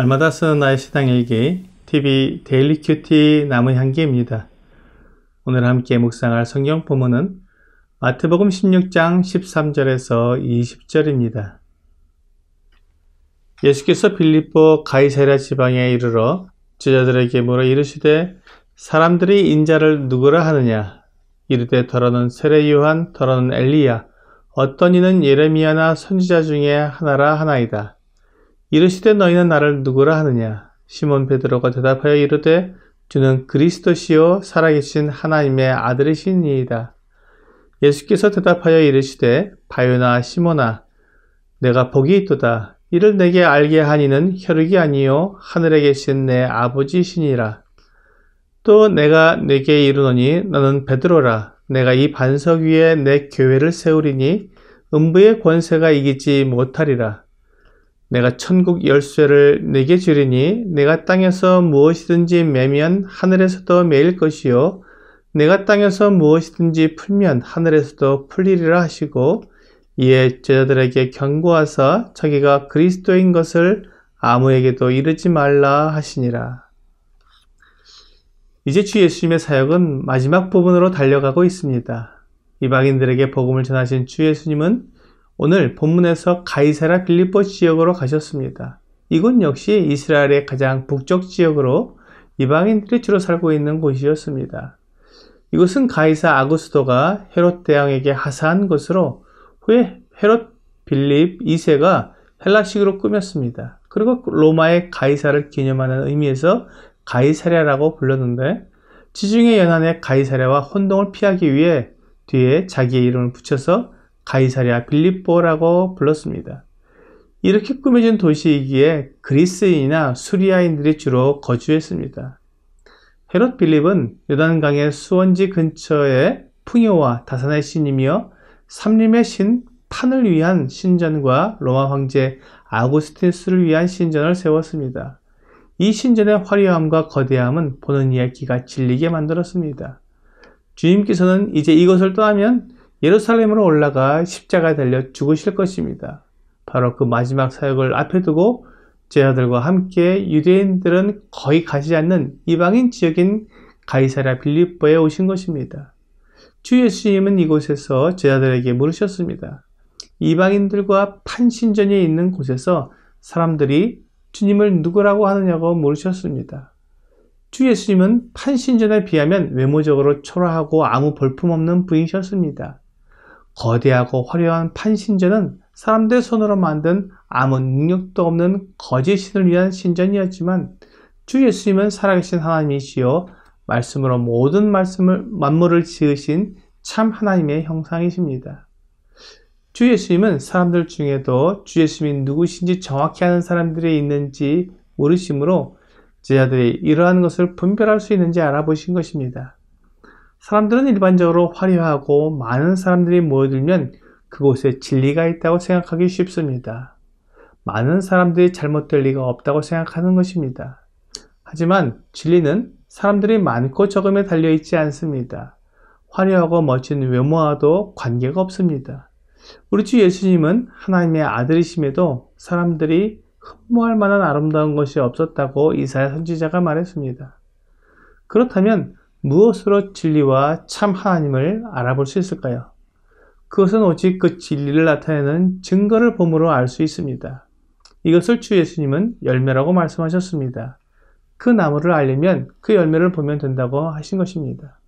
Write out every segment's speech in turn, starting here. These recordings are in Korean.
날마다 쓰는 나의 신앙일기 TV 데일리 큐티 나무향기입니다. 오늘 함께 묵상할 성경 본문은 마태복음 16장 13절에서 20절입니다. 예수께서 빌립보 가이사랴 지방에 이르러 제자들에게 물어 이르시되 사람들이 인자를 누구라 하느냐? 이르되 더러는 세례 요한, 더러는 엘리야, 어떤 이는 예레미야나 선지자 중에 하나라 하나이다. 이르시되 너희는 나를 누구라 하느냐? 시몬 베드로가 대답하여 이르되 주는 그리스도시요 살아계신 하나님의 아들이시니이다. 예수께서 대답하여 이르시되 바요나 시몬아 내가 복이 있도다. 이를 내게 알게 하니는 혈육이 아니요 하늘에 계신 내 아버지시니라. 또 내가 네게 이르노니 너는 베드로라. 내가 이 반석 위에 내 교회를 세우리니 음부의 권세가 이기지 못하리라. 내가 천국 열쇠를 네게 주리니 내가 땅에서 무엇이든지 매면 하늘에서도 매일 것이요 내가 땅에서 무엇이든지 풀면 하늘에서도 풀리리라 하시고 이에 제자들에게 경고하사 자기가 그리스도인 것을 아무에게도 이르지 말라 하시니라. 이제 주 예수님의 사역은 마지막 부분으로 달려가고 있습니다. 이방인들에게 복음을 전하신 주 예수님은 오늘 본문에서 가이사랴 빌립보 지역으로 가셨습니다. 이곳 역시 이스라엘의 가장 북쪽 지역으로 이방인들이 주로 살고 있는 곳이었습니다. 이곳은 가이사 아구스도가 헤롯 대왕에게 하사한 곳으로 후에 헤롯 빌립 2세가 헬라식으로 꾸몄습니다. 그리고 로마의 가이사를 기념하는 의미에서 가이사랴라고 불렀는데 지중해 연안의 가이사랴와 혼동을 피하기 위해 뒤에 자기의 이름을 붙여서 가이사랴 빌립보라고 불렀습니다. 이렇게 꾸며진 도시이기에 그리스인이나 수리아인들이 주로 거주했습니다. 헤롯 빌립은 요단강의 수원지 근처에 풍요와 다산의 신이며 삼림의 신 판을 위한 신전과 로마 황제 아구스티누스를 위한 신전을 세웠습니다. 이 신전의 화려함과 거대함은 보는 이의 귀가 질리게 만들었습니다. 주님께서는 이제 이것을 떠나면 예루살렘으로 올라가 십자가에 달려 죽으실 것입니다. 바로 그 마지막 사역을 앞에 두고 제자들과 함께 유대인들은 거의 가지 않는 이방인 지역인 가이사랴 빌립보에 오신 것입니다. 주 예수님은 이곳에서 제자들에게 물으셨습니다. 이방인들과 판신전이 있는 곳에서 사람들이 주님을 누구라고 하느냐고 물으셨습니다. 주 예수님은 판신전에 비하면 외모적으로 초라하고 아무 볼품없는 분이셨습니다. 거대하고 화려한 판신전은 사람들의 손으로 만든 아무 능력도 없는 거짓 신을 위한 신전이었지만 주 예수님은 살아계신 하나님이시요 말씀으로 모든 만물을 지으신 참 하나님의 형상이십니다. 주 예수님은 사람들 중에도 주 예수님이 누구신지 정확히 아는 사람들이 있는지 모르시므로 제자들이 이러한 것을 분별할 수 있는지 알아보신 것입니다. 사람들은 일반적으로 화려하고 많은 사람들이 모여들면 그곳에 진리가 있다고 생각하기 쉽습니다. 많은 사람들이 잘못될 리가 없다고 생각하는 것입니다. 하지만 진리는 사람들이 많고 적음에 달려있지 않습니다. 화려하고 멋진 외모와도 관계가 없습니다. 우리 주 예수님은 하나님의 아들이심에도 사람들이 흠모할 만한 아름다운 것이 없었다고 이사야 선지자가 말했습니다. 그렇다면 무엇으로 진리와 참 하나님을 알아볼 수 있을까요? 그것은 오직 그 진리를 나타내는 증거를 봄으로 알 수 있습니다. 이것을 주 예수님은 열매라고 말씀하셨습니다. 그 나무를 알려면 그 열매를 보면 된다고 하신 것입니다.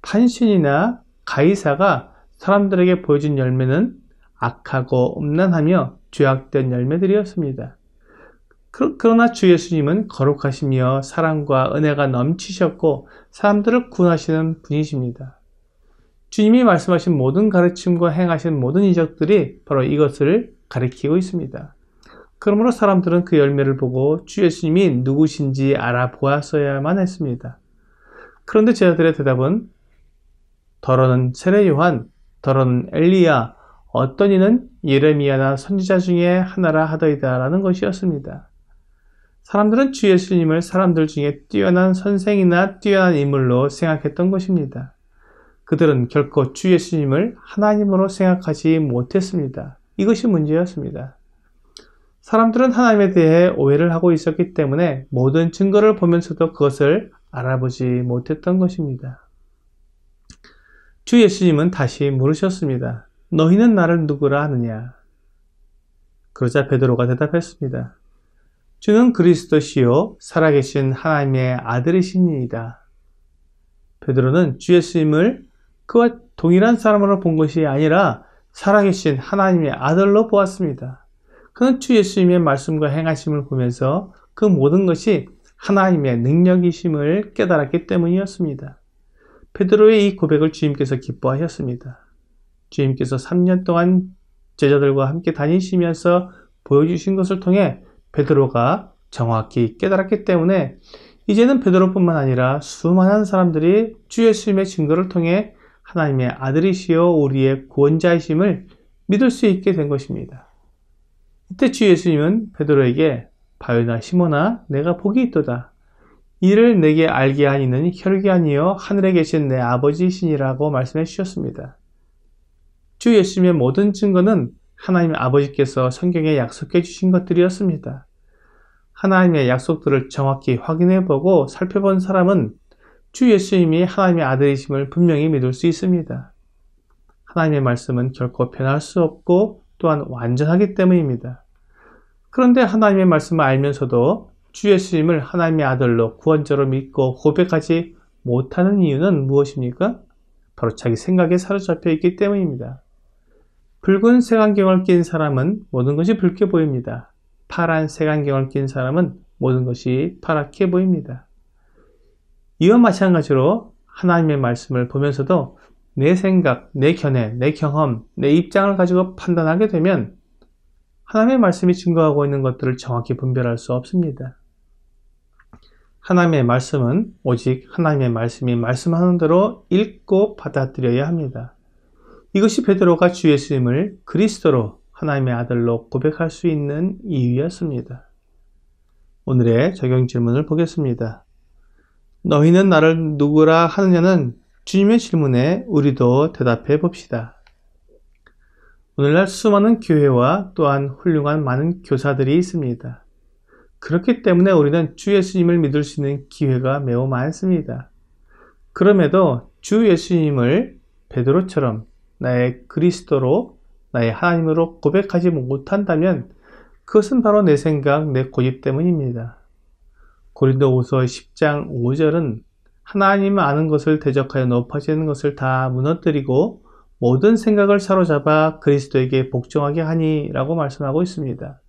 판신이나 가이사가 사람들에게 보여준 열매는 악하고 음란하며 죄악된 열매들이었습니다. 그러나 주 예수님은 거룩하시며 사랑과 은혜가 넘치셨고 사람들을 구원하시는 분이십니다. 주님이 말씀하신 모든 가르침과 행하신 모든 이적들이 바로 이것을 가리키고 있습니다. 그러므로 사람들은 그 열매를 보고 주 예수님이 누구신지 알아보았어야만 했습니다. 그런데 제자들의 대답은 더러는 세례 요한, 더러는 엘리야, 어떤 이는 예레미야나 선지자 중에 하나라 하더이다 라는 것이었습니다. 사람들은 주 예수님을 사람들 중에 뛰어난 선생이나 뛰어난 인물로 생각했던 것입니다. 그들은 결코 주 예수님을 하나님으로 생각하지 못했습니다. 이것이 문제였습니다. 사람들은 하나님에 대해 오해를 하고 있었기 때문에 모든 증거를 보면서도 그것을 알아보지 못했던 것입니다. 주 예수님은 다시 물으셨습니다. 너희는 나를 누구라 하느냐? 그러자 베드로가 대답했습니다. 주는 그리스도시요 살아계신 하나님의 아들이시니이다. 베드로는 주 예수님을 그와 동일한 사람으로 본 것이 아니라 살아계신 하나님의 아들로 보았습니다. 그는 주 예수님의 말씀과 행하심을 보면서 그 모든 것이 하나님의 능력이심을 깨달았기 때문이었습니다. 베드로의 이 고백을 주님께서 기뻐하셨습니다. 주님께서 3년 동안 제자들과 함께 다니시면서 보여주신 것을 통해 베드로가 정확히 깨달았기 때문에 이제는 베드로뿐만 아니라 수많은 사람들이 주 예수님의 증거를 통해 하나님의 아들이시여 우리의 구원자이심을 믿을 수 있게 된 것입니다. 이때 주 예수님은 베드로에게 바요나 시몬아 내가 복이 있도다. 이를 내게 알게 한 이는 혈육이 아니요 하늘에 계신 내 아버지이시니라고 말씀해 주셨습니다. 주 예수님의 모든 증거는 하나님 아버지께서 성경에 약속해 주신 것들이었습니다. 하나님의 약속들을 정확히 확인해 보고 살펴본 사람은 주 예수님이 하나님의 아들이심을 분명히 믿을 수 있습니다. 하나님의 말씀은 결코 변할 수 없고 또한 완전하기 때문입니다. 그런데 하나님의 말씀을 알면서도 주 예수님을 하나님의 아들로 구원자로 믿고 고백하지 못하는 이유는 무엇입니까? 바로 자기 생각에 사로잡혀 있기 때문입니다. 붉은 색안경을 낀 사람은 모든 것이 붉게 보입니다. 파란 색안경을 낀 사람은 모든 것이 파랗게 보입니다. 이와 마찬가지로 하나님의 말씀을 보면서도 내 생각, 내 견해, 내 경험, 내 입장을 가지고 판단하게 되면 하나님의 말씀이 증거하고 있는 것들을 정확히 분별할 수 없습니다. 하나님의 말씀은 오직 하나님의 말씀이 말씀하는 대로 읽고 받아들여야 합니다. 이것이 베드로가 주 예수님을 그리스도로 하나님의 아들로 고백할 수 있는 이유였습니다. 오늘의 적용 질문을 보겠습니다. 너희는 나를 누구라 하느냐는 주님의 질문에 우리도 대답해 봅시다. 오늘날 수많은 교회와 또한 훌륭한 많은 교사들이 있습니다. 그렇기 때문에 우리는 주 예수님을 믿을 수 있는 기회가 매우 많습니다. 그럼에도 주 예수님을 베드로처럼 나의 그리스도로 나의 하나님으로 고백하지 못한다면 그것은 바로 내 생각, 내 고집 때문입니다. 고린도후서 10장 5절은 하나님을 아는 것을 대적하여 높아지는 것을 다 무너뜨리고 모든 생각을 사로잡아 그리스도에게 복종하게 하니 라고 말씀하고 있습니다.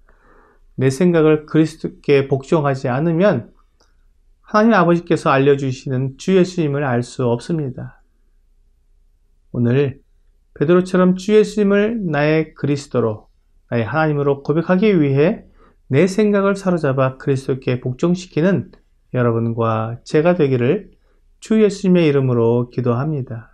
내 생각을 그리스도께 복종하지 않으면 하나님 아버지께서 알려주시는 주 예수님을 알 수 없습니다. 오늘 베드로처럼 주 예수님을 나의 그리스도로 나의 하나님으로 고백하기 위해 내 생각을 사로잡아 그리스도께 복종시키는 여러분과 제가 되기를 주 예수님의 이름으로 기도합니다.